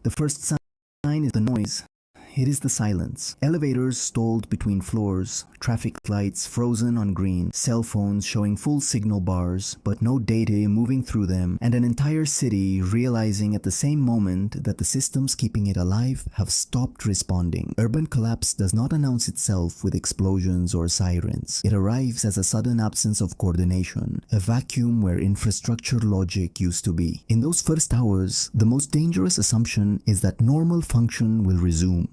The first sign is the noise. It is the silence. Elevators stalled between floors, traffic lights frozen on green, cell phones showing full signal bars, but no data moving through them, and an entire city realizing at the same moment that the systems keeping it alive have stopped responding. Urban collapse does not announce itself with explosions or sirens. It arrives as a sudden absence of coordination, a vacuum where infrastructure logic used to be. In those first hours, the most dangerous assumption is that normal function will resume.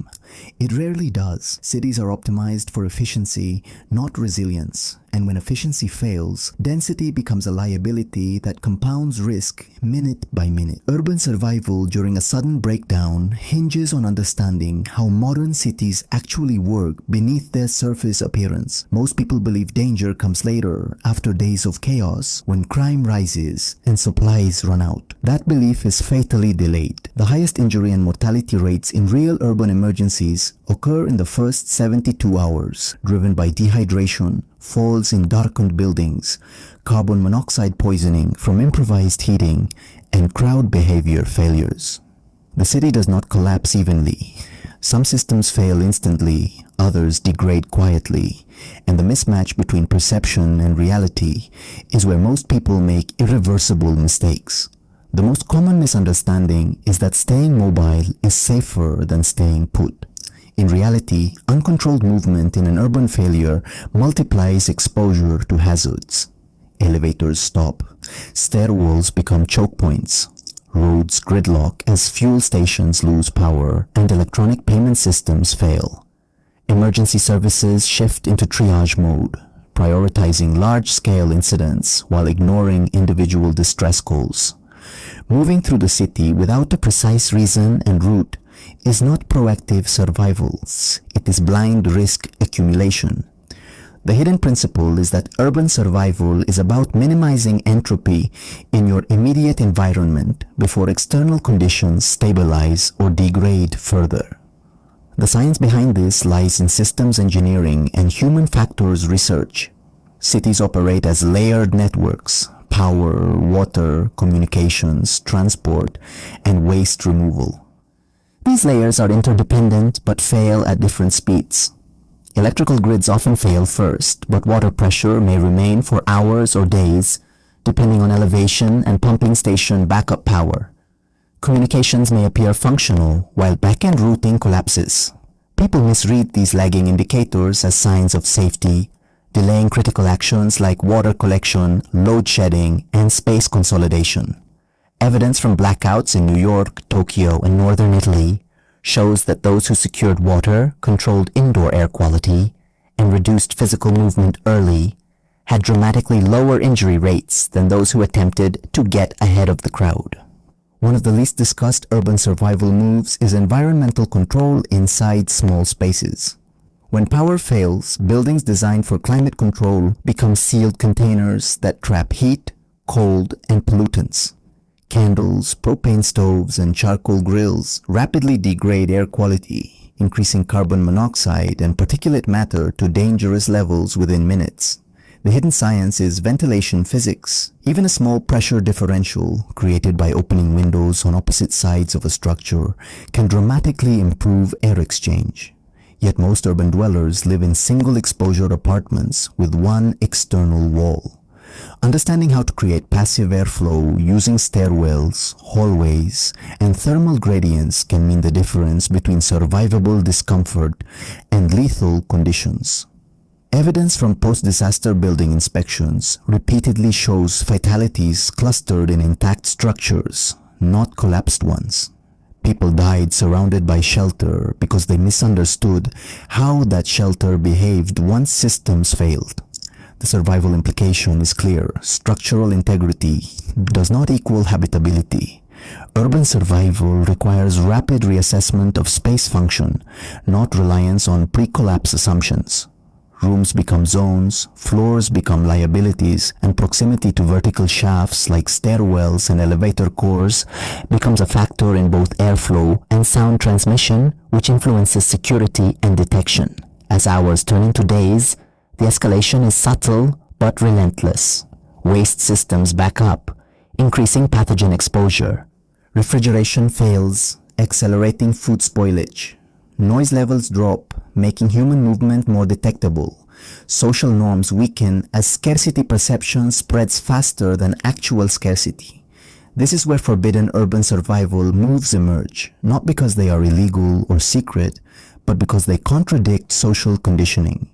It rarely does. Cities are optimized for efficiency, not resilience. And when efficiency fails, density becomes a liability that compounds risk minute by minute. Urban survival during a sudden breakdown hinges on understanding how modern cities actually work beneath their surface appearance. Most people believe danger comes later, after days of chaos, when crime rises and supplies run out. That belief is fatally delayed. The highest injury and mortality rates in real urban emergencies occur in the first 72 hours, driven by dehydration, falls in darkened buildings, carbon monoxide poisoning from improvised heating, and crowd behavior failures. The city does not collapse evenly. Some systems fail instantly, others degrade quietly, and the mismatch between perception and reality is where most people make irreversible mistakes. The most common misunderstanding is that staying mobile is safer than staying put. In reality, uncontrolled movement in an urban failure multiplies exposure to hazards. Elevators stop, stairwells become choke points, roads gridlock as fuel stations lose power, and electronic payment systems fail. Emergency services shift into triage mode, prioritizing large-scale incidents while ignoring individual distress calls. Moving through the city without a precise reason and route is not proactive survival, it is blind risk accumulation. The hidden principle is that urban survival is about minimizing entropy in your immediate environment before external conditions stabilize or degrade further. The science behind this lies in systems engineering and human factors research. Cities operate as layered networks: power, water, communications, transport, and waste removal. These layers are interdependent but fail at different speeds. Electrical grids often fail first, but water pressure may remain for hours or days, depending on elevation and pumping station backup power. Communications may appear functional, while back-end routing collapses. People misread these lagging indicators as signs of safety, delaying critical actions like water collection, load shedding, and space consolidation. Evidence from blackouts in New York, Tokyo, and northern Italy shows that those who secured water, controlled indoor air quality, and reduced physical movement early had dramatically lower injury rates than those who attempted to get ahead of the crowd. One of the least discussed urban survival moves is environmental control inside small spaces. When power fails, buildings designed for climate control become sealed containers that trap heat, cold, and pollutants. Candles, propane stoves, and charcoal grills rapidly degrade air quality, increasing carbon monoxide and particulate matter to dangerous levels within minutes. The hidden science is ventilation physics. Even a small pressure differential, created by opening windows on opposite sides of a structure, can dramatically improve air exchange. Yet most urban dwellers live in single-exposure apartments with one external wall. Understanding how to create passive airflow using stairwells, hallways, and thermal gradients can mean the difference between survivable discomfort and lethal conditions. Evidence from post-disaster building inspections repeatedly shows fatalities clustered in intact structures, not collapsed ones. People died surrounded by shelter because they misunderstood how that shelter behaved once systems failed. The survival implication is clear. Structural integrity does not equal habitability. Urban survival requires rapid reassessment of space function, not reliance on pre-collapse assumptions. Rooms become zones, floors become liabilities, and proximity to vertical shafts like stairwells and elevator cores becomes a factor in both airflow and sound transmission, which influences security and detection. As hours turn into days, the escalation is subtle but relentless. Waste systems back up, increasing pathogen exposure. Refrigeration fails, Accelerating food spoilage. Noise levels drop, making human movement more detectable. Social norms weaken as scarcity perception spreads faster than actual scarcity. This is where forbidden urban survival moves emerge, not because they are illegal or secret, but because they contradict social conditioning.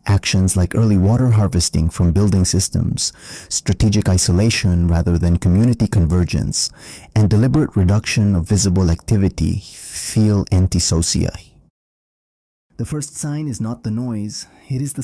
Actions like early water harvesting from building systems, strategic isolation rather than community convergence, and deliberate reduction of visible activity feel antisocial. The first sign is not the noise, it is the